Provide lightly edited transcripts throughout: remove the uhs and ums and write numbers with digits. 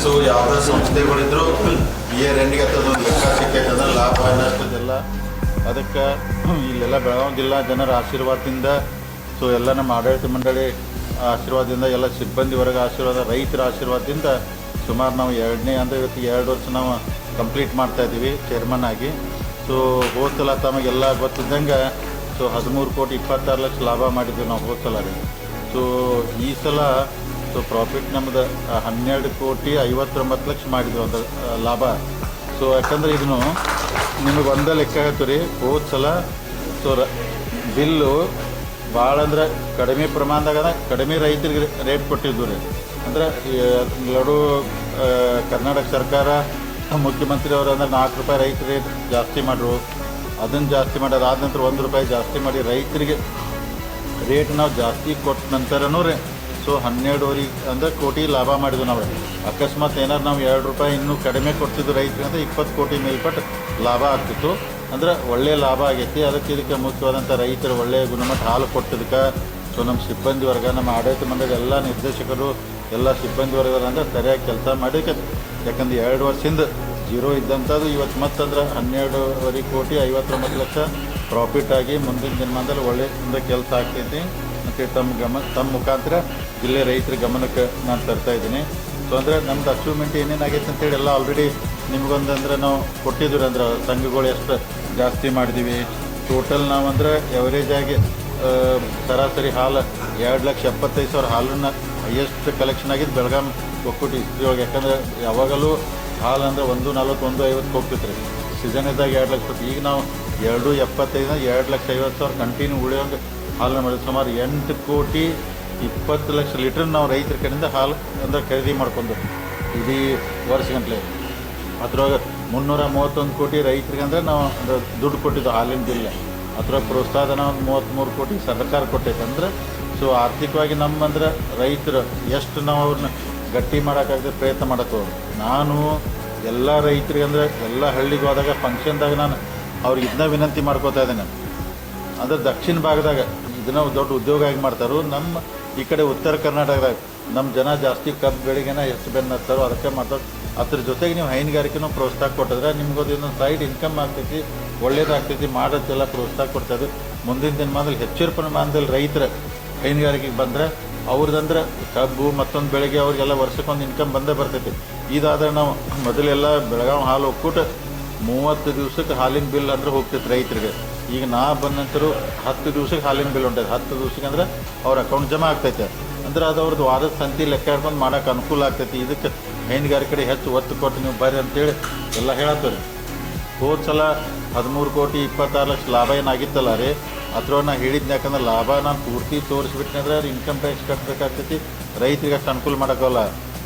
Business ಯಾವುದೇ ಸಂಸ್ಥೆಗಳಿದ್ರು year ಎಂಡಿಗೆ ಅದೊಂದು ಲೆಕ್ಕ ಸಿಕ್ಕೈತದ ಲಾಭ ಅನ್ನೋಷ್ಟದೆಲ್ಲ ಅದಕ್ಕೆ ಇಲ್ಲೆಲ್ಲ ಬೆಳಗಾವಿ ಜಿಲ್ಲಾ ಜನರ ಆಶೀರ್ವಾದದಿಂದ ಸೊ ಎಲ್ಲ ನಮ್ಮ ಆಡಳಿತ ಮಂಡಳಿ ಆಶೀರ್ವಾದದಿಂದ ಎಲ್ಲ ಸಿಬ್ಬಂದಿ ವರ್ಗ ಆಶೀರ್ವಾದ ರೈತರ ಆಶೀರ್ವಾದದಿಂದ ಸುಮಾರು ನಾವು ಇವತ್ತು 2 ವರ್ಷ ನಾವು ಕಂಪ್ಲೀಟ್ ಮಾಡ್ತಾಯಿದ್ದೀವಿ ಚೇರ್ಮನ್ ಆಗಿ. ಸೊ ಹೋದ ಸಲ ತಮಗೆಲ್ಲ ಗೊತ್ತಿದ್ದಂಗೆ ಸೊ 13 ಕೋಟಿ 26 ಲಕ್ಷ ಲಾಭ ಮಾಡಿದ್ವಿ ನಾವು ಹೋದ ಸಲ ರೀ. ಸೊ ಈ ಸಲ ಸೊ ಪ್ರಾಫಿಟ್ ನಮ್ಮದು 12 ಕೋಟಿ 59 ಲಕ್ಷ ಮಾಡಿದ್ವಿ ಒಂದು ಲಾಭ. ಸೊ ಯಾಕಂದ್ರೆ ಇದನ್ನು ನಿಮಗೆ ಒಂದೇ ಲೆಕ್ಕ ಹೇಳ್ತೀವಿ ರೀ. ಹೋದ ಸಲ ಸೊ ಬಿಲ್ಲು ಭಾಳ ಅಂದ್ರೆ ಕಡಿಮೆ ಪ್ರಮಾಣದಾಗ ಕಡಿಮೆ ರೈತರಿಗೆ ರೇಟ್ ಕೊಟ್ಟಿದ್ದು ರೀ. ಅಂದರೆ ಲಡು ಕರ್ನಾಟಕ ಸರ್ಕಾರ ಮುಖ್ಯಮಂತ್ರಿ ಅವರು ಅಂದ್ರೆ 4 ರೂಪಾಯಿ ರೈತ ರೇಟ್ ಜಾಸ್ತಿ ಮಾಡ್ರು. ಅದನ್ನು ಜಾಸ್ತಿ ಮಾಡೋದು ಆದ ನಂತರ 1 ರೂಪಾಯಿ ಜಾಸ್ತಿ ಮಾಡಿ ರೈತರಿಗೆ ರೇಟ್ ನಾವು ಜಾಸ್ತಿ ಕೊಟ್ಟ ನಂತರನೂ ರೀ ಸೊ 12 ಅಂದ್ರೆ ಕೋಟಿ ಲಾಭ ಮಾಡಿದ್ವಿ ನಾವು. ಅಕಸ್ಮಾತ್ ಏನಾರು ನಾವು 2 ರೂಪಾಯಿ ಇನ್ನೂ ಕಡಿಮೆ ಕೊಡ್ತಿದ್ದು ರೈತರಿಗೆ ಅಂದರೆ 20 ಕೋಟಿ ಮೇಲ್ಪಟ್ಟು ಲಾಭ ಆಗ್ತಿತ್ತು. ಅಂದ್ರೆ ಒಳ್ಳೆಯ ಲಾಭ ಆಗೈತಿ. ಇದಕ್ಕೆ ಮುಖ್ಯವಾದಂಥ ರೈತರು ಒಳ್ಳೆಯ ಗುಣಮಟ್ಟ ಹಾಲು ಕೊಟ್ಟದಕ್ಕೆ ಸೊ ನಮ್ಮ ಸಿಬ್ಬಂದಿ ವರ್ಗ ನಮ್ಮ ಆಡಳಿತ ಮಂಡಳಿ ಎಲ್ಲ ನಿರ್ದೇಶಕರು ಎಲ್ಲ ಸಿಬ್ಬಂದಿ ವರ್ಗದ ಅಂದ್ರೆ ಸರಿಯಾಗಿ ಕೆಲಸ ಮಾಡೋಕ್ಕೆ. ಯಾಕಂದ್ರೆ 2 ವರ್ಷದಿಂದ ಜೀರೋ ಇದ್ದಂಥದ್ದು ಇವತ್ತು ಮತ್ತಂದ್ರೆ 12 ಕೋಟಿ 59 ಲಕ್ಷ ಪ್ರಾಫಿಟ್ ಆಗಿ ಮುಂದಿನ ದಿನಮಾನದಲ್ಲಿ ಒಳ್ಳೆಯ ಕೆಲಸ ಆಗ್ತೈತಿ ಮತ್ತು ತಮ್ಮ ಮುಖಾಂತರ ಜಿಲ್ಲೆ ರೈತರ ಗಮನಕ್ಕೆ ನಾನು ತರ್ತಾ ಇದ್ದೀನಿ. ಸೊ ಅಂದರೆ ನಮ್ದು ಅಚೀವ್ಮೆಂಟ್ ಏನೇನಾಗೈತೆ ಅಂತೇಳಿ ಎಲ್ಲ ಆಲ್ರೆಡಿ ನಿಮ್ಗೊಂದು ಅಂದ್ರೆ ನಾವು ಕೊಟ್ಟಿದ್ದೀವಿ. ಅಂದ್ರೆ ಸಂಘಗಳು ಎಷ್ಟು ಜಾಸ್ತಿ ಮಾಡಿದ್ದೀವಿ ಟೋಟಲ್ ನಾವು ಅಂದ್ರೆ ಎವರೇಜ್ ಆಗಿ ಸರಾಸರಿ ಹಾಲು 2,75,000 ಹಾಲನ್ನು ಹೈಯೆಸ್ಟ್ ಕಲೆಕ್ಷನ್ ಆಗಿದ್ದು ಬೆಳಗಾವಿ ಒಕ್ಕೂಟ ಇಷ್ಟೊಳಗೆ. ಯಾಕಂದರೆ ಯಾವಾಗಲೂ ಹಾಲು ಅಂದರೆ 140 150 ಹೋಗ್ತಿತ್ತು ರೀ. ಸೀಸನ್ ಇದ್ದಾಗ 2 ಲಕ್ಷ. ಈಗ ನಾವು 2,75 2,50,000 ಕಂಟಿನ್ಯೂ ಉಳಿಯೋಂಗೆ ಹಾಲನ್ನು ಮಾಡಿದ್ವಿ. ಸುಮಾರು 8 ಕೋಟಿ 20 ಲಕ್ಷ ಲೀಟ್ರ್ ನಾವು ರೈತರ ಕಡೆಯಿಂದ ಹಾಲು ಅಂದರೆ ಖರೀದಿ ಮಾಡ್ಕೊಂಡು ಇಡೀ ವರ್ಷಗಂಟ್ಲೆ. ಅದ್ರೊಳಗೆ 331 ಕೋಟಿ ರೈತರಿಗೆ ಅಂದರೆ ನಾವು ದುಡ್ಡು ಕೊಟ್ಟಿದ್ದು ಹಾಲಿನ ಬಿಲ್. ಅದ್ರೊಳಗೆ ಪ್ರೋತ್ಸಾಹನ ಒಂದು 33 ಕೋಟಿ ಸರ್ಕಾರ ಕೊಟ್ಟೈತೆ. ಅಂದರೆ ಸೊ ಆರ್ಥಿಕವಾಗಿ ನಮ್ಮಂದ್ರೆ ರೈತರು ಎಷ್ಟು ನಾವು ಅವ್ರನ್ನ ಗಟ್ಟಿ ಮಾಡೋಕ್ಕಾಗದೆ ಪ್ರಯತ್ನ ಮಾಡತ್ತೋ. ನಾನು ಎಲ್ಲ ರೈತರಿಗೆ ಅಂದರೆ ಎಲ್ಲ ಹಳ್ಳಿಗೆ ಹೋದಾಗ ಫಂಕ್ಷನ್ದಾಗ ನಾನು ಅವ್ರಿಗೆ ಇದನ್ನ ವಿನಂತಿ ಮಾಡ್ಕೋತಾ ಇದ್ದೇನೆ. ಅಂದರೆ ದಕ್ಷಿಣ ಭಾಗದಾಗ ಇದನ್ನ ದೊಡ್ಡ ಉದ್ಯೋಗ ಆಗಿ ಮಾಡ್ತಾರೋ. ನಮ್ಮ ಈ ಕಡೆ ಉತ್ತರ ಕರ್ನಾಟಕದಾಗ ನಮ್ಮ ಜನ ಜಾಸ್ತಿ ಕಬ್ಬು ಬೆಳೆಗೆನ ಎಷ್ಟು ಬೆನ್ನು ಹತ್ತಾರೋ ಅದಕ್ಕೆ ಮಾಡ್ತಾರೆ. ಅದ್ರ ಜೊತೆಗೆ ನೀವು ಹೈನುಗಾರಿಕೆನೂ ಪ್ರೋತ್ಸಾಹ ಕೊಟ್ಟಿದ್ರೆ ನಿಮ್ಗದು ಇನ್ನೊಂದು ಸೈಡ್ ಇನ್ಕಮ್ ಆಗ್ತೈತಿ, ಒಳ್ಳೇದಾಗ್ತೈತಿ. ಮಾಡೋದೆಲ್ಲ ಪ್ರೋತ್ಸಾಹ ಕೊಡ್ತಾಯಿದ್ದು ಮುಂದಿನ ದಿನಮಾನದಲ್ಲಿ ಹೆಚ್ಚಿನ ಪ್ರಮಾಣದಲ್ಲಿ ರೈತರ ಹೈನುಗಾರಿಕೆಗೆ ಬಂದರೆ ಅವ್ರದ್ದಂದ್ರೆ ಕಬ್ಬು ಮತ್ತೊಂದು ಬೆಳೆಗೆ ಅವ್ರಿಗೆಲ್ಲ ವರ್ಷಕ್ಕೊಂದು ಇನ್ಕಮ್ ಬಂದೇ ಬರ್ತೈತಿ. ಇದಾದರೆ ನಾವು ಮೊದಲೆಲ್ಲ ಬೆಳಗಾವಿ ಹಾಲು ಒಕ್ಕೂಟ 30 ದಿವಸಕ್ಕೆ ಹಾಲಿನ ಬಿಲ್ ಅಂದ್ರೆ ಹೋಗ್ತೈತೆ ರೈತರಿಗೆ. ಈಗ ನಾ ಬಂದ ನಂತರ 10 ದಿವಸಕ್ಕೆ ಹಾಲಿನ ಬಿಲ್ ಹೊಂಟೈತೆ. 10 ದಿವಸಕ್ಕೆ ಅಂದ್ರೆ ಅವ್ರ ಅಕೌಂಟ್ ಜಮಾ ಆಗ್ತೈತೆ. ಅಂದ್ರೆ ಅದು ಅವ್ರದ್ದು ವಾರದ ಸಂತಿ ಲೆಕ್ಕ ಹಿಡ್ಕೊಂಡು ಮಾಡೋಕೆ ಅನುಕೂಲ ಆಗ್ತೈತಿ. ಇದಕ್ಕೆ ಹೈನುಗಾರಿಕೆ ಕಡೆ ಹೆಚ್ಚು ಒತ್ತು ಕೊಟ್ಟು ನೀವು ಬರ್ರಿ ಅಂತೇಳಿ ಎಲ್ಲ ಹೇಳತ್ತಾರೆ. ಹೋದ ಸಲ 13 ಕೋಟಿ 26 ಲಕ್ಷ ಲಾಭ ಏನಾಗಿತ್ತಲ್ಲ ರೀ ಅದ್ರೊಳಗೆ ನಾ ಹೇಳಿದ್ನ. ಯಾಕಂದ್ರೆ ಲಾಭ ನಾನು ಪೂರ್ತಿ ತೋರಿಸ್ಬಿಟ್ನಂದ್ರೆ ಇನ್ಕಮ್ ಟ್ಯಾಕ್ಸ್ ಕಟ್ಟಬೇಕಾಗ್ತೈತಿ, ರೈತರಿಗೆ ಅಷ್ಟು ಅನುಕೂಲ ಮಾಡೋಕ್ಕಲ್ಲ.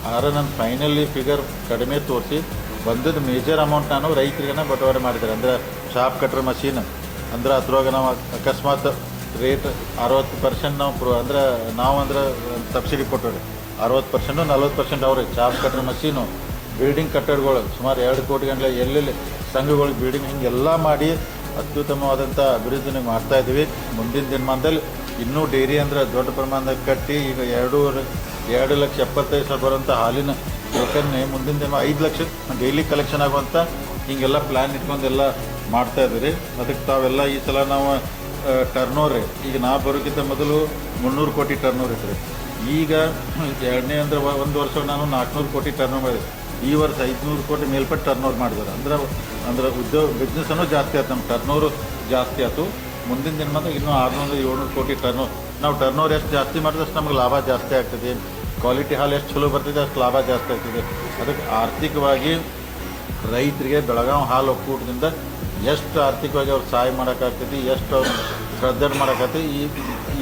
ಆದ್ರೆ ನಾನು ಫೈನಲಿ ಫಿಗರ್ ಕಡಿಮೆ ತೋರಿಸಿ ಬಂದದ್ದು ಮೇಜರ್ ಅಮೌಂಟ್ ನಾನು ರೈತರಿಗೆನ ಬಟವಾಡೆ ಮಾಡಿದ್ದಾರೆ. ಅಂದರೆ ಶಾಪ್ ಕಟ್ರ್ ಮಷೀನ್ ಅಂದ್ರೆ ಅದ್ರೊಳಗೆ ನಾವು ಅಕಸ್ಮಾತ್ ರೇಟ್ 60% ನಾವು ಅಂದ್ರೆ ಸಬ್ಸಿಡಿ ಕೊಟ್ಟವ್ರಿ. 60% 40% ಅವ್ರಿಗೆ ಶಾಪ್ ಕಟ್ರ್ ಮಷೀನು ಬಿಲ್ಡಿಂಗ್ ಕಟ್ಟಡಗಳು ಸುಮಾರು 2 ಕೋಟಿ ಗಂಟಲೆ ಎಲ್ಲೆಲ್ಲಿ ಸಂಘಗಳಿಗೆ ಬಿಲ್ಡಿಂಗ್ ಹಿಂಗೆಲ್ಲ ಮಾಡಿ ಅತ್ಯುತ್ತಮವಾದಂಥ ಅಭಿವೃದ್ಧಿನ ಮಾಡ್ತಾಯಿದ್ದೀವಿ. ಮುಂದಿನ ದಿನಮಾನದಲ್ಲಿ ಇನ್ನೂ ಡೈರಿ ಅಂದರೆ ದೊಡ್ಡ ಪ್ರಮಾಣದಾಗ ಕಟ್ಟಿ ಈಗ 2,75,000 ಬರುವಂಥ ಹಾಲಿನ ಟೋಕನ್ನೇ ಮುಂದಿನ ದಿನ 5 ಲಕ್ಷ ಡೈಲಿ ಕಲೆಕ್ಷನ್ ಆಗುವಂಥ ಹಿಂಗೆಲ್ಲ ಪ್ಲ್ಯಾನ್ ಇಟ್ಕೊಂಡೆಲ್ಲ ಮಾಡ್ತಾಯಿದ್ದೀವಿ. ಅದಕ್ಕೆ ತಾವೆಲ್ಲ ಈ ಸಲ ನಾವು ಟರ್ನೋರ್ ಈಗ ನಾ ಬರೋಕ್ಕಿಂತ ಮೊದಲು 300 ಕೋಟಿ ಟರ್ನೋರ್ ಇತ್ತು. ಈಗ ಎರಡನೇ ಅಂದರೆ ಒಂದು ವರ್ಷ ನಾನು 400 ಕೋಟಿ ಟರ್ನೋರ್ ಮಾಡಿದೆ. ಈ ವರ್ಷ 500 ಕೋಟಿ ಮೇಲ್ಪಟ್ಟು ಟರ್ನೋರ್ ಮಾಡಿದ್ದಾರೆ. ಅಂದ್ರೆ ಉದ್ಯೋಗ ಬಿಸ್ನೆಸ್ಸನ್ನು ಜಾಸ್ತಿ ಆಯ್ತು, ನಮ್ಮ ಟರ್ನೋರು ಜಾಸ್ತಿ ಆಯ್ತು. ಮುಂದಿನ ದಿನಮಾನ ಇನ್ನೂ 600-700 ಕೋಟಿ ಟರ್ನೋರ್. ನಾವು ಟರ್ನೋರ್ ಎಷ್ಟು ಜಾಸ್ತಿ ಮಾಡಿದಷ್ಟು ನಮಗೆ ಲಾಭ ಜಾಸ್ತಿ ಆಗ್ತದೆ. ಕ್ವಾಲಿಟಿ ಹಾಲು ಎಷ್ಟು ಚಲೋ ಬರ್ತಿದೆ ಅಷ್ಟು ಲಾಭ ಜಾಸ್ತಿ ಆಗ್ತದೆ. ಅದಕ್ಕೆ ಆರ್ಥಿಕವಾಗಿ ರೈತರಿಗೆ ಬೆಳಗಾವಿ ಹಾಲು ಒಕ್ಕೂಟದಿಂದ ಎಷ್ಟು ಆರ್ಥಿಕವಾಗಿ ಅವ್ರು ಸಹಾಯ ಮಾಡೋಕ್ಕಾಗ್ತೈತಿ, ಎಷ್ಟು ಅವ್ರು ಸದೃಢ ಮಾಡೋಕ್ಕಾಗ್ತೈತಿ,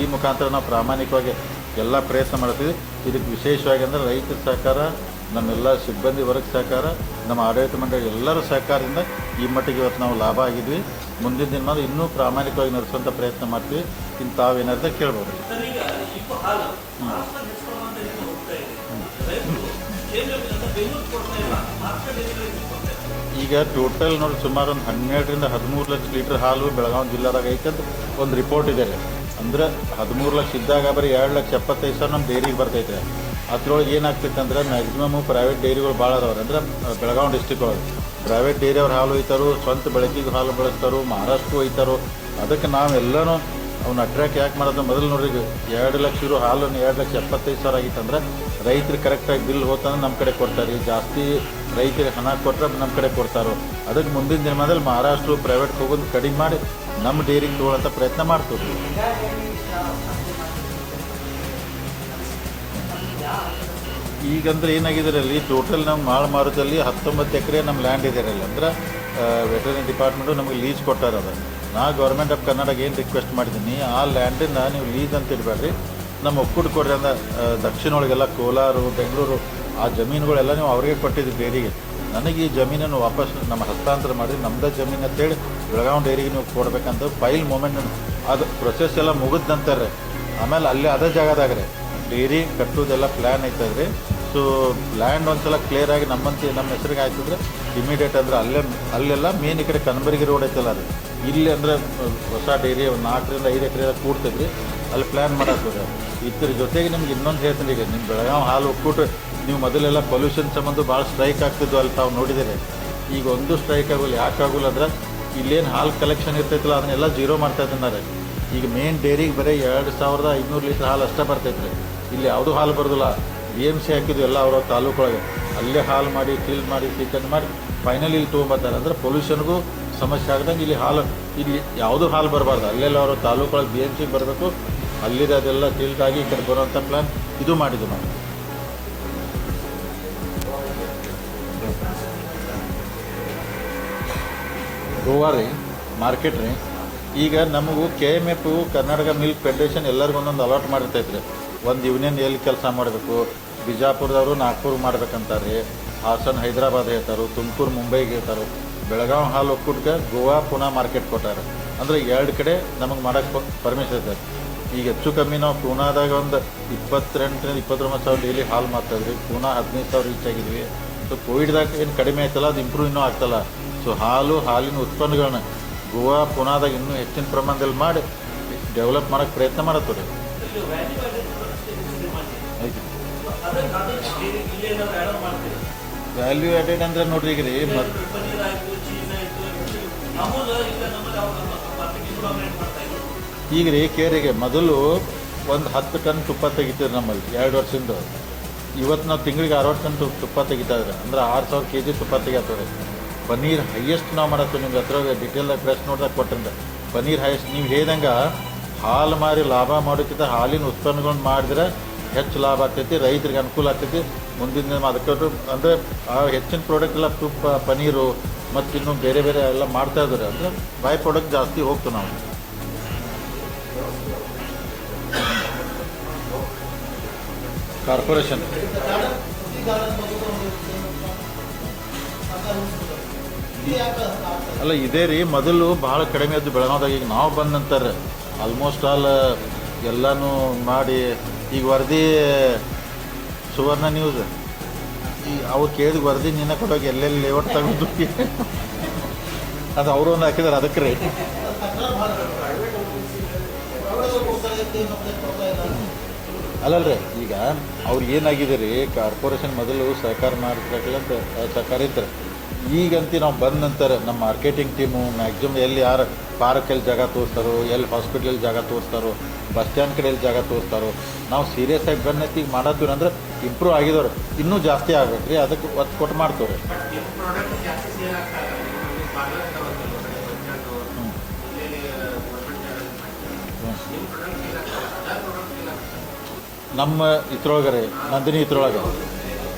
ಈ ಮುಖಾಂತರ ನಾವು ಪ್ರಾಮಾಣಿಕವಾಗಿ ಎಲ್ಲ ಪ್ರಯತ್ನ ಮಾಡ್ತೀವಿ. ಇದಕ್ಕೆ ವಿಶೇಷವಾಗಿ ಅಂದರೆ ರೈತರ ಸಹಕಾರ, ನಮ್ಮೆಲ್ಲ ಸಿಬ್ಬಂದಿ ವರ್ಗ ಸಹಕಾರ, ನಮ್ಮ ಆಡಳಿತ ಮಂಡಳಿ ಎಲ್ಲರ ಸಹಕಾರದಿಂದ ಈ ಮಟ್ಟಿಗೆ ಇವತ್ತು ನಾವು ಲಾಭ ಆಗಿದ್ವಿ. ಮುಂದಿನ ದಿನ ಇನ್ನೂ ಪ್ರಾಮಾಣಿಕವಾಗಿ ನಡೆಸುವಂಥ ಪ್ರಯತ್ನ ಮಾಡ್ತೀವಿ. ಇನ್ನು ತಾವೇನಾದ್ರೆ ಕೇಳ್ಬೋದು. ಈಗ ಟೋಟಲ್ ನೋಡಿ ಸುಮಾರು ಒಂದು 12-13 ಲಕ್ಷ ಲೀಟ್ರ್ ಹಾಲು ಬೆಳಗಾವಿ ಜಿಲ್ಲಾದಾಗ ಐತಂತ ಒಂದು ರಿಪೋರ್ಟ್ ಇದೆ ರೀ. ಅಂದರೆ 13 ಲಕ್ಷ ಇದ್ದಾಗ ಬರೀ 2,75,000 ನಮ್ಮ ಡೈರಿಗೆ ಬರ್ತೈತೆ. ಅದ್ರೊಳಗೆ ಏನಾಗ್ತಿತ್ತು ಅಂದ್ರೆ ಮ್ಯಾಕ್ಸಿಮಮ್ ಪ್ರೈವೇಟ್ ಡೈರಿಗಳು ಭಾಳ ಅದಾವ್ರಿ. ಅಂದ್ರೆ ಬೆಳಗಾವಿ ಡಿಸ್ಟಿಕ್ ಒಳಗೆ ಪ್ರೈವೇಟ್ ಡೈರಿ ಅವ್ರು ಹಾಲು ಒಯ್ತಾರೋ, ಸ್ವಂತ ಬೆಳಕಿಗೆ ಹಾಲು ಬಳಸ್ತಾರೋ, ಮಹಾರಾಷ್ಟ್ರ ಒಯ್ತಾರೋ. ಅದಕ್ಕೆ ನಾವೆಲ್ಲನೂ ಅವ್ನ ಅಟ್ರ್ಯಾಕ್ಟ್ ಯಾಕೆ ಮಾಡೋದು, ಮೊದಲು ನೋಡ್ರಿ 2 ಲಕ್ಷ ಇರೋ ಹಾಲನ್ನು 2,75,000 ಆಗಿತ್ತಂದ್ರೆ ರೈತರಿಗೆ ಕರೆಕ್ಟಾಗಿ ಬಿಲ್ ಹೋತಂದ್ರೆ ನಮ್ಮ ಕಡೆ ಕೊಡ್ತಾರೆ. ಜಾಸ್ತಿ ರೈತರಿಗೆ ಹಣ ಕೊಟ್ಟರೆ ನಮ್ಮ ಕಡೆ ಕೊಡ್ತಾರೋ. ಅದಕ್ಕೆ ಮುಂದಿನ ದಿನಮಾನದಲ್ಲಿ ಮಹಾರಾಷ್ಟ್ರ ಪ್ರೈವೇಟ್ಗೆ ಹೋಗೋದು ಕಡಿಮೆ ಮಾಡಿ ನಮ್ಮ ಡೈರಿಗೆ ತೊಗೊಳ್ಳೋಂಥ ಪ್ರಯತ್ನ ಮಾಡ್ತೀವಿ. ಈಗಂದ್ರೆ ಏನಾಗಿದೆ ಅಲ್ಲಿ ಟೋಟಲ್ ನಮ್ಮ ಮಾರುತಲ್ಲಿ 19 ಎಕರೆ ನಮ್ಮ ಲ್ಯಾಂಡ್ ಇದೆ ಅಲ್ಲಿ. ಅಂದ್ರೆ ವೆಟರ್ನರಿ ಡಿಪಾರ್ಟ್ಮೆಂಟು ನಮಗೆ ಲೀಸ್ ಕೊಟ್ಟಾರ. ಅದು ನಾ ಗೌರ್ಮೆಂಟ್ ಆಫ್ ಕರ್ನಾಟಕ ಏನು ರಿಕ್ವೆಸ್ಟ್ ಮಾಡಿದ್ದೀನಿ, ಆ ಲ್ಯಾಂಡನ್ನು ನೀವು ಲೀಸ್ ಅಂತ ಇಡಬೇಡ್ರಿ, ನಮ್ಮ ಒಕ್ಕೂಟ ಕೊಡ್ರಿ. ಅಂದ್ರೆ ದಕ್ಷಿಣ ಒಳಗೆಲ್ಲ ಕೋಲಾರ, ಬೆಂಗಳೂರು ಆ ಜಮೀನುಗಳೆಲ್ಲ ನೀವು ಅವ್ರಿಗೆ ಕೊಟ್ಟಿದ್ದು ಡೈರಿಗೆ. ನನಗೆ ಈ ಜಮೀನನ್ನು ವಾಪಸ್ ನಮ್ಮ ಹಸ್ತಾಂತರ ಮಾಡಿ ನಮ್ಮದೇ ಜಮೀನು ಅಂತೇಳಿ ಬೆಳಗಾವಿ ಡೈರಿಗೆ ನೀವು ಕೊಡ್ಬೇಕಂತ ಫೈಲ್ ಮೂಮೆಂಟ್ ಅದು ಪ್ರೊಸೆಸ್ ಎಲ್ಲ ಮುಗಿದ ನಂತರ ಆಮೇಲೆ ಅಲ್ಲೇ ಅದೇ ಜಾಗದಾಗ ರೀ ಡೈರಿ ಕಟ್ಟೋದೆಲ್ಲ ಪ್ಲ್ಯಾನ್ ಐತದ್ರಿ. ಸೊ ಲ್ಯಾಂಡ್ ಒಂದ್ಸಲ ಕ್ಲಿಯರಾಗಿ ನಮ್ಮ ಹೆಸರಿಗೆ ಆಯ್ತಂದ್ರೆ ಇಮಿಡಿಯೇಟ್ ಅಂದ್ರೆ ಅಲ್ಲೆಲ್ಲ ಮೇನ್ ಈ ಕಡೆ ಕನಬರಗಿ ರೋಡ್ ಐತಲ್ಲ ರೀ, ಇಲ್ಲಿ ಅಂದರೆ ಹೊಸ ಡೈರಿ ಒಂದು 4 ರಿಂದ 5 ಎಕರೆ ಕೂಡ್ತದ್ರಿ, ಅಲ್ಲಿ ಪ್ಲ್ಯಾನ್ ಮಾಡಾಕ್ತದೆ. ಇದ್ರ ಜೊತೆಗೆ ನಿಮ್ಗೆ ಇನ್ನೊಂದು ಹೇಳ್ತೀನಿ, ಈಗ ನಿಮ್ಮ ಬೆಳಗಾವಿ ಹಾಲು ಒಕ್ಕೂಟ ನೀವು ಮೊದಲೆಲ್ಲ ಪೊಲ್ಯೂಷನ್ ಸಂಬಂಧ ಭಾಳ ಸ್ಟ್ರೈಕ್ ಆಗ್ತಿದ್ವು ಅಲ್ಲಿ ತಾವು ನೋಡಿದ್ದೀರಿ. ಈಗ ಒಂದು ಸ್ಟ್ರೈಕ್ ಆಗೋಲ್ಲ. ಯಾಕೆ ಆಗೋಲ್ಲ ಅಂದ್ರೆ ಇಲ್ಲೇನು ಹಾಲು ಕಲೆಕ್ಷನ್ ಇರ್ತೈತಲ್ಲ ಅದನ್ನೆಲ್ಲ ಜೀರೋ ಮಾಡ್ತಾ ಇದ್ದಾರೆ. ಈಗ ಮೇನ್ ಡೈರಿಗೆ ಬರೀ 2,500 ಲೀಟ್ರ್ ಹಾಲು ಅಷ್ಟೇ ಬರ್ತೈತೆ ರೀ. ಇಲ್ಲಿ ಯಾವುದೂ ಹಾಲು ಬರೋದಿಲ್ಲ. BMC ಹಾಕಿದ್ವು ಎಲ್ಲ ಅವರ ತಾಲೂಕೊಳಗೆ, ಅಲ್ಲೇ ಹಾಲು ಮಾಡಿ ಫಿಲ್ ಮಾಡಿ ಚಿಕನ್ ಮಾಡಿ ಫೈನಲಿ ಇಲ್ಲಿ ತೊಗೊಂಬರ್ತಾರೆ. ಅಂದರೆ ಪೊಲ್ಯೂಷನ್ಗೂ ಸಮಸ್ಯೆ ಆಗ್ದಂಗೆ ಇಲ್ಲಿ ಯಾವುದೂ ಹಾಲು ಬರಬಾರ್ದು. ಅಲ್ಲೆಲ್ಲ ಅವರ ತಾಲೂಕೊಳಗೆ BMCಗೆ ಬರಬೇಕು, ಅಲ್ಲಿದೆ ಅದೆಲ್ಲ ಫಿಲ್ಟ್ ಆಗಿ ಈ ಕಡೆ ಬರೋವಂಥ ಪ್ಲ್ಯಾನ್ ಇದು ಮಾಡಿದ್ದು ನಾವು. ಗೋವಾ ರೀ ಮಾರ್ಕೆಟ್ ರೀ. ಈಗ ನಮಗೂ KMF ಕರ್ನಾಟಕ ಮಿಲ್ಕ್ ಫೆಡರೇಷನ್ ಎಲ್ಲರಿಗೂ ಒಂದೊಂದು ಅಲಾಟ್ ಮಾಡಿರ್ತೈತೆ ರೀ. ಒಂದು ಯೂನಿಯನ್ ಎಲ್ಲಿ ಕೆಲಸ ಮಾಡಬೇಕು, ಬಿಜಾಪುರದವರು ನಾಗ್ಪುರ್ ಮಾಡ್ಬೇಕಂತಾರೆ, ಹಾಸನ್ ಹೈದರಾಬಾದ್ ಹೇಳ್ತಾರೆ, ತುಮಕೂರು ಮುಂಬೈಗೆ ಹೇಳ್ತಾರೆ. ಬೆಳಗಾವಿ ಹಾಲು ಒಕ್ಕೂಟಕ್ಕೆ ಗೋವಾ ಪುನಾ ಮಾರ್ಕೆಟ್ ಕೊಟ್ಟಾರೆ. ಅಂದರೆ 2 ಕಡೆ ನಮಗೆ ಮಾಡೋಕ್ಕೆ ಪರ್ಮಿಷನ್ ಇದೆ. ಈಗ ಹೆಚ್ಚು ಕಮ್ಮಿ ನಾವು ಪೂನಾದಾಗ ಒಂದು 28-29 ಡೈಲಿ ಹಾಲು ಮಾರ್ತಾಯಿದ್ರಿ. ಪೂನಾ 15,000 ರೀಚ್ ಆಗಿದ್ವಿ. ಸೊ ಕೋವಿಡ್ದಾಗ ಏನು ಕಡಿಮೆ ಆಯ್ತಲ್ಲ, ಅದು ಇಂಪ್ರೂವ್ ಇನ್ನೂ ಆಗ್ತಲ್ಲ. ಸೊ ಹಾಲಿನ ಉತ್ಪನ್ನಗಳನ್ನ ಗೋವಾ ಪುನಾದಾಗ ಇನ್ನೂ ಹೆಚ್ಚಿನ ಪ್ರಮಾಣದಲ್ಲಿ ಮಾಡಿ ಡೆವಲಪ್ ಮಾಡೋಕ್ಕೆ ಪ್ರಯತ್ನ ಮಾಡತ್ತೋ ರೀ. ವ್ಯಾಲ್ಯೂ ಆ್ಯಡೆಡ್ ಅಂದರೆ ನೋಡ್ರಿ ಈಗ ರೀ ಈಗ ರೀ ಕೇರಿಗೆ ಮೊದಲು ಒಂದು 10 ಟನ್ ತುಪ್ಪ ತೆಗಿತೀರಿ ನಮ್ಮಲ್ಲಿ 2 ವರ್ಷದಿಂದ. ಇವತ್ತು ನಾವು ತಿಂಗಳಿಗೆ 60 ಟನ್ ತುಪ್ಪ ತೆಗಿತಾ ಇದ್ರೆ ಅಂದ್ರೆ 6,000 kg ತುಪ್ಪ ತೆಗಿತೀವಿ. ಪನ್ನೀರ್ ಹೈಯೆಸ್ಟ್ ನಾವು ಮಾಡತ್ತೀವಿ. ನಿಮ್ಗೆ ಹತ್ರ ಡಿಟೇಲ್ದಾಗ ಪ್ರೆಸ್ ನೋಡ್ದಾಗ ಕೊಟ್ಟಂದ್ರೆ ಪನ್ನೀರ್ ಹೈಯೆಸ್ಟ್. ನೀವು ಹೇಳ್ದಂಗೆ ಹಾಲು ಮಾರಿ ಲಾಭ ಮಾಡೋಕ್ಕಿಂತ ಹಾಲಿನ ಉತ್ಪನ್ನಗಳನ್ನ ಮಾಡಿದ್ರೆ ಹೆಚ್ಚು ಲಾಭ ಆಗ್ತೈತಿ, ರೈತರಿಗೆ ಅನುಕೂಲ ಆಗ್ತೈತಿ. ಮುಂದಿನ ಅದಕ್ಕೆ ಅಂದರೆ ಆ ಹೆಚ್ಚಿನ ಪ್ರಾಡಕ್ಟ್ ಎಲ್ಲ ತುಪ್ಪ, ಪನ್ನೀರು ಮತ್ತು ಇನ್ನೂ ಬೇರೆ ಎಲ್ಲ ಮಾಡ್ತಾ ಇದ್ದಾರೆ. ಅಂದರೆ ಬೈ ಪ್ರಾಡಕ್ಟ್ ಜಾಸ್ತಿ ಹೋಗ್ತೀವಿ ನಾವು. ಕಾರ್ಪೊರೇಷನ್ ಅಲ್ಲ ಇದೇ ರೀ ಮೊದಲು ಭಾಳ ಕಡಿಮೆ ಇದ್ದು ಬೆಳಗಾವ್ದಾಗ. ಈಗ ನಾವು ಬಂದ ನಂತರ ಆಲ್ಮೋಸ್ಟ್ ಆಲ್ ಎಲ್ಲನೂ ಮಾಡಿ ಈಗ ವರದಿ ಸುವರ್ಣ ನ್ಯೂಸ್ ಈ ಅವ್ರು ಕೇಳಿದ ವರದಿ ನಿನ್ನ ಕೊಡೋಕೆ ಎಲ್ಲೆಲ್ಲಿ ಲೇಔಟ್ ತಗೊಂಡು ಅದು ಅವರು ಒಂದು ಹಾಕಿದಾರೆ. ಅದಕ್ಕೆ ರೀ ಅಲ್ಲಲ್ರಿ ಈಗ ಅವ್ರಿಗೆ ಏನಾಗಿದೆ ರೀ, ಕಾರ್ಪೊರೇಷನ್ ಮೊದಲು ಸಹಕಾರ ಮಾಡಿರ್ಬೇಕಂತ ಸಹಕಾರ ಇತ್ತು. ಈಗಂತೂ ನಾವು ಬಂದ ನಂತರ ನಮ್ಮ ಮಾರ್ಕೆಟಿಂಗ್ ಟೀಮು ಮ್ಯಾಕ್ಸಿಮಮ್ ಎಲ್ಲಿ ಯಾರು ಪಾರ್ಕಲ್ಲಿ ಜಾಗ ತೋರಿಸ್ತಾರೋ, ಎಲ್ಲಿ ಹಾಸ್ಪಿಟ್ಲಲ್ಲಿ ಜಾಗ ತೋರಿಸ್ತಾರೋ, ಬಸ್ ಸ್ಟ್ಯಾಂಡ್ ಕಡೆಯಲ್ಲಿ ಜಾಗ ತೋರಿಸ್ತಾರೋ, ನಾವು ಸೀರಿಯಸ್ ಆಗಿ ಬಂದೈತಿ ಈಗ ಮಾಡತ್ತೀವಿ ಅಂದ್ರೆ ಇಂಪ್ರೂವ್ ಆಗಿದವ್ರು ಇನ್ನೂ ಜಾಸ್ತಿ ಆಗ್ಬೇಕು ರೀ. ಅದಕ್ಕೆ ಒತ್ತು ಕೊಟ್ಟು ಮಾಡ್ತೇವೆ. ನಮ್ಮ ಇದ್ರೊಳಗೆ ನಂದಿನಿ ಇದ್ರೊಳಗೆ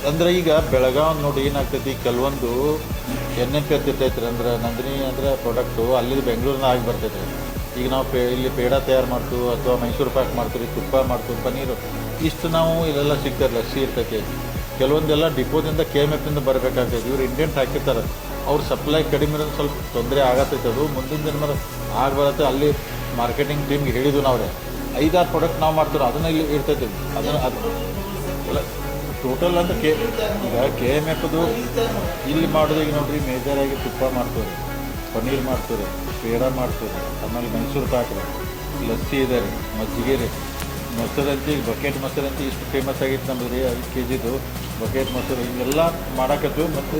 ಅಂದ್ರೆ ಈಗ ಬೆಳಗಾವಿ ನೋಡಿ ಏನಾಗ್ತೈತಿ, ಕೆಲವೊಂದು NMP ಇರ್ತೈತ್ರಿ. ಅಂದ್ರೆ ನಂದಿನಿ ಅಂದರೆ ಪ್ರಾಡಕ್ಟು ಅಲ್ಲಿ ಬೆಂಗಳೂರಿನ ಆಗಿ ಬರ್ತೈತೆ ರೀ. ಈಗ ನಾವು ಇಲ್ಲಿ ಪೇಡ ತಯಾರು ಮಾಡ್ತೀವಿ ಅಥವಾ ಮೈಸೂರು ಪಾಕ್ ಮಾಡ್ತೀವಿ, ತುಪ್ಪ ಮಾಡ್ತೀವಿ, ಪನ್ನೀರು ಇಷ್ಟು ನಾವು ಇಲ್ಲೆಲ್ಲ ಸಿಗ್ತಾರೆ. ಲಸ್ಸಿ ಇರ್ತೈತಿ. ಕೆಲವೊಂದೆಲ್ಲ ಡಿಪೋದಿಂದ KMFಯಿಂದ ಬರಬೇಕಾಗ್ತೈತಿ. ಇವ್ರು ಇಂಡೆಂಟ್ ಹಾಕಿರ್ತಾರೆ, ಅವ್ರ ಸಪ್ಲೈ ಕಡಿಮೆ ಇರೋದು ಸ್ವಲ್ಪ ತೊಂದರೆ ಆಗತ್ತೈತೆ. ಅದು ಮುಂದಿನ ದಿನ ಆಗಿ ಬರುತ್ತೆ. ಅಲ್ಲಿ ಮಾರ್ಕೆಟಿಂಗ್ ಟೀಮ್ಗೆ ಹೇಳಿದ್ವು ನಾವು ರೀ 5-6 ಪ್ರಾಡಕ್ಟ್ ನಾವು ಮಾಡ್ತೀವಿ, ಅದನ್ನ ಇಲ್ಲಿ ಇರ್ತೈತಿ. ಅದನ್ನು ಅದು ಟೋಟಲ್ ಅಂತ ಈಗ KMFದು ಇಲ್ಲಿ ಮಾಡೋದು. ಈಗ ನೋಡ್ರಿ ಮೇಜರಾಗಿ ತುಪ್ಪ ಮಾಡ್ತೀವಿ ರೀ, ಪನ್ನೀರ್ ಮಾಡ್ತೀವಿ ರೀ, ಪೇಡ ಮಾಡ್ತೀವಿ ರೀ, ಆಮೇಲೆ ಮೈಸೂರು ಪಾಕ್ ರೀ, ಲಸ್ಸಿ ಇದೆ ರೀ, ಮಜ್ಜಿಗೆ ರೀ, ಮೊಸರಂತಿ ಬಕೆಟ್ ಮೊಸರಂತಿ ಇಷ್ಟು ಫೇಮಸ್ ಆಗಿತ್ತು ನಮ್ಮದು ರೀ 5 kgದು ಬಕೆಟ್ ಮೊಸರು ಹಿಂಗೆಲ್ಲ ಮಾಡಾಕತ್ತು. ಮತ್ತು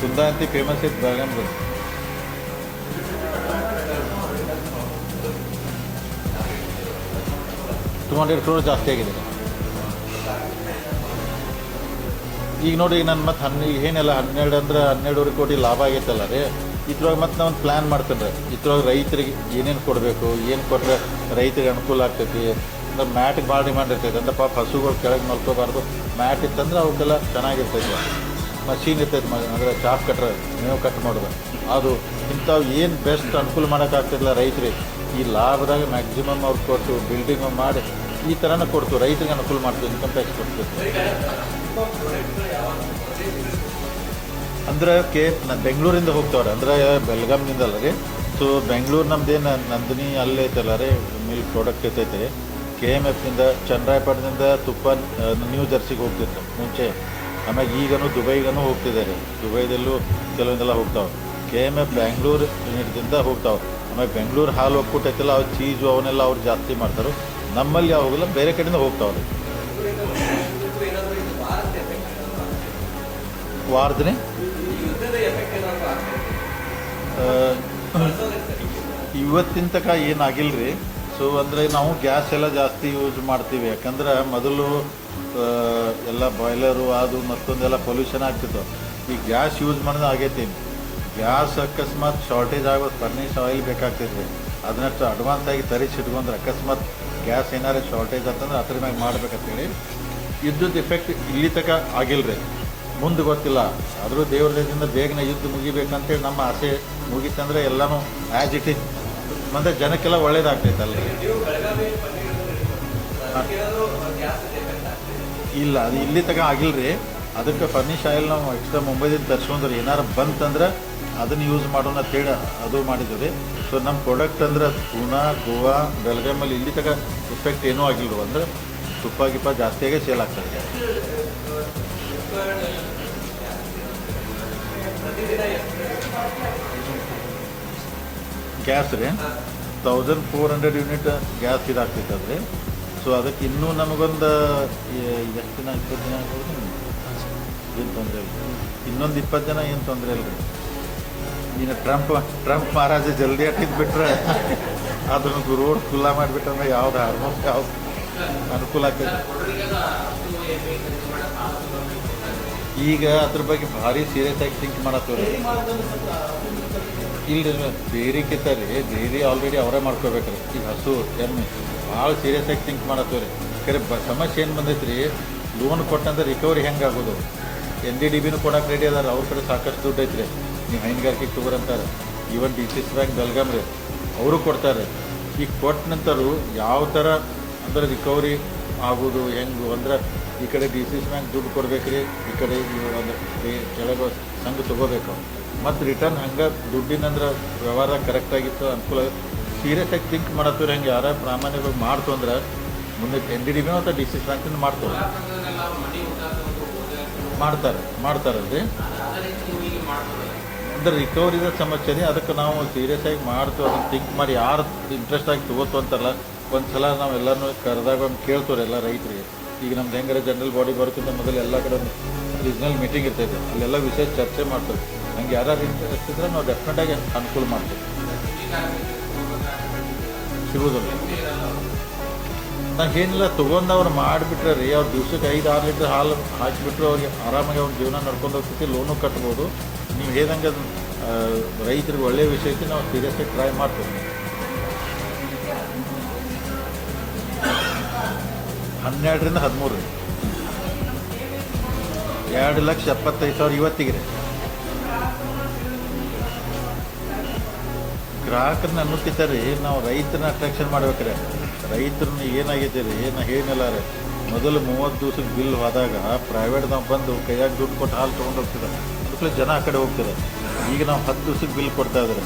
ಕುಂದಾ ಅಂತಿ ಫೇಮಸ್ ಐತೆ ಬೆಳಗಾಮ್ದು. $200 crore ಜಾಸ್ತಿ ಆಗಿದೆ ಈಗ ನೋಡಿ. ನನ್ನ ಮತ್ತು ಏನೆಲ್ಲ 12 ಅಂದ್ರೆ 12.5 ಕೋಟಿ ಲಾಭ ಆಗೈತಲ್ಲ ರೀ. ಇದ್ರೊಳಗೆ ಮತ್ತು ನಾವು ಒಂದು ಪ್ಲ್ಯಾನ್ ಮಾಡ್ತೇನೆ ರೀ. ಇದ್ರೊಳಗೆ ರೈತರಿಗೆ ಏನೇನು ಕೊಡಬೇಕು, ಏನು ಕೊಟ್ಟರೆ ರೈತರಿಗೆ ಅನುಕೂಲ ಆಗ್ತೈತಿ. ಅಂದ್ರೆ ಮ್ಯಾಟಿಗೆ ಭಾಳ ಡಿಮ್ಯಾಂಡ್ ಇರ್ತೈತೆ. ಅಂದ್ರೆ ಪಾಪ ಹಸುಗಳು ಕೆಳಗೆ ಮಲ್ಕೋಬಾರ್ದು. ಮ್ಯಾಟ್ ಇತ್ತಂದ್ರೆ ಅವಕ್ಕೆಲ್ಲ ಚೆನ್ನಾಗಿರ್ತೈತೆ. ಮಷೀನ್ ಇರ್ತೈತೆ, ಅಂದರೆ ಚಾಪ್ ಕಟ್ರೆ ಮೇವು ಕಟ್ ಮಾಡೋದು ಅದು. ಇಂಥವು ಏನು ಬೆಸ್ಟ್ ಅನುಕೂಲ ಮಾಡೋಕ್ಕಾಗ್ತಿಲ್ಲ ರೈತರಿಗೆ. ಈ ಲಾಭದಾಗ ಮ್ಯಾಕ್ಸಿಮಮ್ ಅವ್ರು ಕೊಟ್ಟು ಬಿಲ್ಡಿಂಗ್ ಮಾಡಿ ಈ ಥರನೇ ಕೊಡ್ತು ರೈತರಿಗೆ ಅನುಕೂಲ ಮಾಡ್ತೀವಿ. ಇನ್ಕಮ್ ಟ್ಯಾಕ್ಸ್ ಕೊಡ್ತೀವಿ ಅಂದ್ರೆ ಬೆಂಗಳೂರಿಂದ ಹೋಗ್ತಾವ್ರೆ. ಅಂದ್ರೆ ಬೆಳಗಾಂನಿಂದಲ್ಲ ರೀ. ಸೊ ಬೆಂಗಳೂರು ನಮ್ದೇನು ನಂದಿನಿ ಅಲ್ಲೇ ಐತಲ್ಲ ರೀ, ಮಿಲ್ಕ್ ಪ್ರಾಡಕ್ಟ್ ಇರ್ತೈತೆ. KMFನಿಂದ ಚನ್ನರಾಯಪಟ್ಟಣದಿಂದ ತುಪ್ಪ ನ್ಯೂ ಜರ್ಸಿಗೆ ಹೋಗ್ತಿತ್ತು ಮುಂಚೆ. ಆಮೇಲೆ ಈಗನೂ ದುಬೈಗೂ ಹೋಗ್ತಿದ್ದಾರೆ. ದುಬೈದಲ್ಲೂ ಕೆಲವೊಂದೆಲ್ಲ ಹೋಗ್ತಾವೆ. KMF ಬ್ಯಾಂಗ್ಳೂರು ಯೂನಿಟ್ದಿಂದ ಹೋಗ್ತಾವೆ. ಆಮೇಲೆ ಬೆಂಗಳೂರು ಹಾಲು ಒಕ್ಕೂಟೈತಲ್ಲ, ಅವ್ರು ಚೀಸು ಅವನ್ನೆಲ್ಲ ಅವ್ರು ಜಾಸ್ತಿ ಮಾಡ್ತಾರೆ. ನಮ್ಮಲ್ಲಿ ಯಾವ ಹೋಗಲ್ಲ, ಬೇರೆ ಕಡೆಯಿಂದ ಹೋಗ್ತಾವ್ರಿ. ವಾರದಿನೇ ಇವತ್ತಿನ ತನಕ ಏನಾಗಿಲ್ಲ ರೀ. ಸೊ ಅಂದರೆ ನಾವು ಗ್ಯಾಸ್ ಎಲ್ಲ ಜಾಸ್ತಿ ಯೂಸ್ ಮಾಡ್ತೀವಿ. ಯಾಕಂದ್ರೆ ಮೊದಲು ಎಲ್ಲ ಬಾಯ್ಲರು ಅದು ಮತ್ತೊಂದೆಲ್ಲ ಪೊಲ್ಯೂಷನ್ ಆಗ್ತಿತ್ತು. ಈ ಗ್ಯಾಸ್ ಯೂಸ್ ಮಾಡೋದು ಆಗೈತಿ. ಗ್ಯಾಸ್ ಅಕಸ್ಮಾತ್ ಶಾರ್ಟೇಜ್ ಆಗೋದು ಫರ್ನಿಶ್ ಆಯಿಲ್ ಬೇಕಾಗ್ತೈತಿ. ಅದನ್ನಷ್ಟು ಅಡ್ವಾನ್ಸ್ ಆಗಿ ತರಿಸಿಟ್ಕೊಂಡ್ರೆ ಅಕಸ್ಮಾತ್ ಗ್ಯಾಸ್ ಏನಾರು ಶಾರ್ಟೇಜ್ ಅಂತಂದ್ರೆ ಅದ್ರ ಮ್ಯಾಗ ಮಾಡ್ಬೇಕಂತೇಳಿ ಯುದ್ಧದ ಎಫೆಕ್ಟ್ ಇಲ್ಲಿ ತನಕ ಆಗಿಲ್ಲ ರೀ. ಮುಂದೆ ಗೊತ್ತಿಲ್ಲ. ಆದರೂ ದೇವ್ರ ದೇಶದಿಂದ ಬೇಗನೆ ಯುದ್ಧ ಮುಗಿಬೇಕಂತೇಳಿ ನಮ್ಮ ಆಸೆ. ಮುಗೀತಂದ್ರೆ ಎಲ್ಲನೂ ಆ್ಯಸ್ ಇಟ್ ಈಸ್ ಮತ್ತು ಜನಕ್ಕೆಲ್ಲ ಒಳ್ಳೇದಾಗ್ತೈತಲ್ಲ. ಇಲ್ಲ, ಅದು ಇಲ್ಲಿ ತನಕ ಆಗಿಲ್ಲ ರೀ. ಅದಕ್ಕೆ ಫರ್ನಿಶ್ ಆಯಿಲ್ ನಾವು ಎಕ್ಸ್ಟ್ರಾ ಮುಂಬೈದಿಂದ ತರಿಸ್ಕೊಂಡ್ರೆ ಏನಾರು ಬಂತಂದ್ರೆ ಅದನ್ನು ಯೂಸ್ ಮಾಡೋಣ ಅಂತೇಳಿ ಅದು ಮಾಡಿದ್ವಿ ರೀ. ಸೊ ನಮ್ಮ ಪ್ರಾಡಕ್ಟ್ ಅಂದ್ರೆ ಪೂನಾ, ಗೋವಾ, ಬೆಳಗಾಮಲ್ಲಿ ಇಲ್ಲಿ ತನಕ ಎಫೆಕ್ಟ್ ಏನೂ ಆಗಿಲ್ಲ. ಅಂದ್ರೆ ತುಪ್ಪ ಗಿಪ್ಪ ಜಾಸ್ತಿಯಾಗೇ ಸೇಲ್ ಆಗ್ತದೆ. ಗ್ಯಾಸ್ ರೀ 1400 ಯೂನಿಟ್ ಗ್ಯಾಸ್ ಇದಾಗ್ತೈತೆ ಅದು ರೀ. ಸೊ ಅದಕ್ಕೆ ಇನ್ನೂ ನಮಗೊಂದು ಎಷ್ಟು ದಿನ 20 ದಿನ ಆಗ್ಬೋದು, ಏನು ತೊಂದರೆ ಇಲ್ಲ. ಇನ್ನೊಂದು 20 ಜನ ಏನು ತೊಂದರೆ ಇಲ್ಲ ರೀ. ಇನ್ನು ಟ್ರಂಪ್ ಮಹಾರಾಜ ಜಲ್ದಿ ಅಟ್ಟಿದ್ದು ಬಿಟ್ರೆ ಅದನ್ನು ರೋಡ್ ಖುಲ್ಲಾ ಮಾಡಿಬಿಟ್ರೆ ಯಾವ್ದು ಆಲ್ಮೋಸ್ಟ್ ಯಾವ್ದು ಅನುಕೂಲ ಆಗ್ತೈತೆ. ಈಗ ಅದ್ರ ಬಗ್ಗೆ ಭಾರಿ ಸೀರಿಯಸ್ ಆಗಿ ಥಿಂಕ್ ಮಾಡತ್ತವ್ರಿ. ಇಲ್ರಿ ಡೈರಿಕ್ಕಿಂತ ರೀ ಡೈರಿ ಆಲ್ರೆಡಿ ಅವರೇ ಮಾಡ್ಕೋಬೇಕ್ರಿ. ಈಗ ಹಸು ಎಮ್ಮೆ ಭಾಳ ಸೀರಿಯಸ್ ಆಗಿ ಥಿಂಕ್ ಮಾಡತ್ತವ್ರಿ. ಖರೆ ಸಮಸ್ಯೆ ಏನು ಬಂದೈತೆ ರೀ, ಲೋನ್ ಕೊಟ್ಟಂದ್ರೆ ರಿಕವರಿ ಹೆಂಗೆ ಆಗೋದು. NDDBನೂ ಕೊಡೋಕೆ ರೆಡಿ ಅದಾರ. ಅವ್ರ ಕಡೆ ಸಾಕಷ್ಟು ದುಡ್ಡು ಐತ್ರಿ. ನೀವು ಹೈನುಗಾರಿಕೆಗೆ ತಗೋರಂತಾರೆ. ಈವನ್ DCS ಬ್ಯಾಂಕ್ ಬೆಳಗಾಂ ರೀ ಅವರು ಕೊಡ್ತಾರೆ. ಈಗ ಕೊಟ್ಟ ನಂತರ ಯಾವ ಥರ ಅಂದ್ರೆ ರಿಕವರಿ ಆಗೋದು ಹೆಂಗೆ ಅಂದ್ರೆ ಈ ಕಡೆ DCS ಬ್ಯಾಂಕ್ ದುಡ್ಡು ಕೊಡ್ಬೇಕ್ರಿ, ಈ ಕಡೆ ಒಂದು ಕೆಳಗೆ ಸಂಘ ತೊಗೋಬೇಕು. ಮತ್ತು ರಿಟರ್ನ್ ಹಂಗೆ ದುಡ್ಡಿನಂದ್ರೆ ವ್ಯವಹಾರ ಕರೆಕ್ಟಾಗಿತ್ತು, ಅನುಕೂಲ. ಸೀರಿಯಸ್ ಆಗಿ ಥಿಂಕ್ ಮಾಡತ್ತವ್ರಿ. ಹೆಂಗೆ ಯಾರ ಪ್ರಾಮಾಣಿಕವಾಗಿ ಮಾಡ್ತು ಅಂದ್ರೆ ಮುಂದೆ NDDB ಅಥವಾ DCS ಬ್ಯಾಂಕಿಂದ ಮಾಡ್ತಾರೆ ಮಾಡ್ತಾರಲ್ರಿ. ಅಂದ್ರೆ ರಿಕವರಿದ ಸಮಸ್ಯೆ ರೀ. ಅದಕ್ಕೆ ನಾವು ಸೀರಿಯಸ್ ಆಗಿ ಮಾಡ್ತು. ಅದನ್ನು ಥಿಂಕ್ ಮಾಡಿ ಯಾರು ಇಂಟ್ರೆಸ್ಟ್ ಆಗಿ ತೊಗೋತು ಅಂತಾರಲ್ಲ, ಒಂದು ಸಲ ನಾವು ಎಲ್ಲನೂ ಕರೆದಾಗ ಒಂದು ಕೇಳ್ತವ್ರಿ ಎಲ್ಲ ರೈತರಿಗೆ. ಈಗ ನಮ್ದು ಹೆಂಗಾರೆ ಜನರಲ್ ಬಾಡಿ ಬರೋಕ್ಕಿಂತ ಮೊದಲು ಎಲ್ಲ ಕಡೆ ಒಂದು ರೀಜ್ನಲ್ ಮೀಟಿಂಗ್ ಇರ್ತೈತೆ. ಅಲ್ಲೆಲ್ಲ ವಿಷಯ ಚರ್ಚೆ ಮಾಡ್ತೀವಿ. ಹಂಗೆ ಯಾರು ಇಂಟ್ರೆಸ್ಟ್ ಇದ್ರೆ ನಾವು ಡೆಫಿನೆಟಾಗಿ ಅನುಕೂಲ ಮಾಡ್ತೀವಿ. ಸಿಗೋದಿಲ್ಲ. ನಂಗೆ ಏನಿಲ್ಲ ತೊಗೊಂಡವ್ರು ಮಾಡಿಬಿಟ್ರೆ ರೀ, ಅವ್ರು ದಿವ್ಸಕ್ಕೆ 5-6 ಲೀಟ್ರ್ ಹಾಲು ಹಾಕಿಬಿಟ್ರು ಅವ್ರಿಗೆ ಆರಾಮಾಗಿ ಅವ್ರ ಜೀವನ ನಡ್ಕೊಂಡು ಹೋಗ್ತೈತಿ. ಲೋನು ಕಟ್ಬೋದು. ನೀವು ಹೇಳ್ದಂಗೆ ಅದು ರೈತರಿಗೆ ಒಳ್ಳೆಯ ವಿಷಯಕ್ಕೆ ನಾವು ಸೀರಿಯಸ್ಸಾಗಿ ಟ್ರೈ ಮಾಡ್ತೀವಿ. 12ರಿಂದ 13 2,75,000 ಇವತ್ತಿಗೆ ರೀ. ಗ್ರಾಹಕರನ್ನ ಅನ್ನೋಕ್ಕಿಂತ ರೀ ನಾವು ರೈತರನ್ನ ಅಟ್ರಾಕ್ಷನ್ ಮಾಡ್ಬೇಕ್ರೆ. ರೈತರನ್ನ ಏನಾಗೈತೆ ರೀ, ಏನಿಲ್ಲ ರೀ, ಮೊದಲು 30 ದಿವ್ಸಕ್ಕೆ ಬಿಲ್ ಹೋದಾಗ ಪ್ರೈವೇಟ್ದಾಗ ಬಂದು ಕೈಯಾಗ ದುಡ್ಡು ಕೊಟ್ಟು ಹಾಲು ತೊಗೊಂಡು ಹೋಗ್ತಿದ್ದಾರೆ. ಅದಕ್ಕೆ ಜನ ಆ ಕಡೆ ಹೋಗ್ತಾರೆ. ಈಗ ನಾವು 10 ದಿವ್ಸಕ್ಕೆ ಬಿಲ್ ಕೊಡ್ತಾ ಇದ್ದಾರೆ.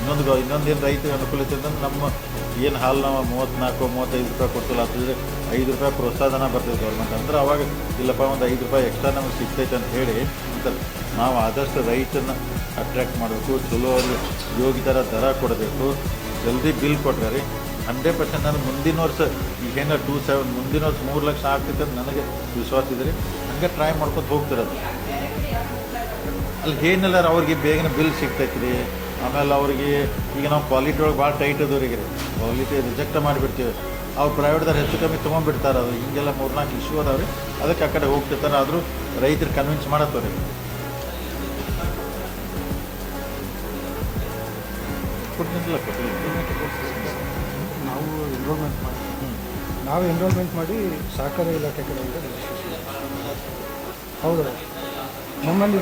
ಇನ್ನೊಂದೇನು ರೈತರಿಗೆ ಅನುಕೂಲ ಐತೆ ಅಂದ್ರೆ ನಮ್ಮ ಏನು ಹಾಲು ನಾವು 34-35 ರೂಪಾಯಿ ಕೊಡ್ತಿಲ್ಲ, ಅದಿದ್ರೆ 5 ರೂಪಾಯಿ ಪ್ರೋತ್ಸಾಹನ ಬರ್ತದೆ ಗೌರ್ಮೆಂಟ್. ಅಂದ್ರೆ ಅವಾಗ ಇಲ್ಲಪ್ಪ ಒಂದು 5 ರೂಪಾಯಿ ಎಕ್ಸ್ಟ್ರಾ ನಮಗೆ ಸಿಗ್ತೈತೆ ಅಂತ ಹೇಳಿ ಅಂತಾರೆ. ನಾವು ಆದಷ್ಟು ರೈತರನ್ನ ಅಟ್ರ್ಯಾಕ್ಟ್ ಮಾಡಬೇಕು. ಚಲೋ ಅವ್ರಿಗೆ ಯೋಗ್ಯ ಥರ ದರ ಕೊಡಬೇಕು. ಜಲ್ದಿ ಬಿಲ್ ಕೊಟ್ಟರೆ ರೀ 100% ನಾನು ಮುಂದಿನ ವರ್ಷ ಈಗೇನೋ 27 ಮುಂದಿನ ವರ್ಷ 3 ಲಕ್ಷ ಆಗ್ತೈತೆ ಅಂತ ನನಗೆ ವಿಶ್ವಾಸ ಇದೆ ರೀ. ಹಂಗೆ ಟ್ರೈ ಮಾಡ್ಕೊತ ಹೋಗ್ತಿರೋದು. ಅಲ್ಲಿ ಏನಿಲ್ಲ ಅವ್ರಿಗೆ ಬೇಗನೆ ಬಿಲ್ ಸಿಗ್ತೈತೆ ರೀ. ಆಮೇಲೆ ಅವ್ರಿಗೆ ಈಗ ನಾವು ಕ್ವಾಲಿಟಿ ಒಳಗೆ ಭಾಳ ಟೈಟ್ ಅದವ್ರಿಗೆ ರೀ, ಕ್ವಾಲಿಟಿ ರಿಜೆಕ್ಟ್ ಮಾಡಿಬಿಡ್ತೀವಿ. ಅವ್ರು ಪ್ರೈವೇಟ್ದಾರು ಹೆಚ್ಚು ಕಮ್ಮಿ ತೊಗೊಂಡ್ಬಿಡ್ತಾರೆ. ಅದು ಹಿಂಗೆಲ್ಲ 3-4 ಇಶ್ಯೂ ಅದಾವೆ ರೀ. ಅದಕ್ಕೆ ಆ ಕಡೆ ಹೋಗ್ತಿರ್ತಾರೆ. ಆದರೂ ರೈತರು ಕನ್ವಿನ್ಸ್ ಮಾಡತ್ತವ್ರಿ. ಕೊಟ್ಟಿಲ್ಲ ನಾವು ಎನ್ರೋಲ್ಮೆಂಟ್ ಮಾಡಿ ಸಹಕಾರ ಇಲಾಖೆ ಕಡೆಯಿಂದ ಹೌದು ನಮ್ಮಲ್ಲಿ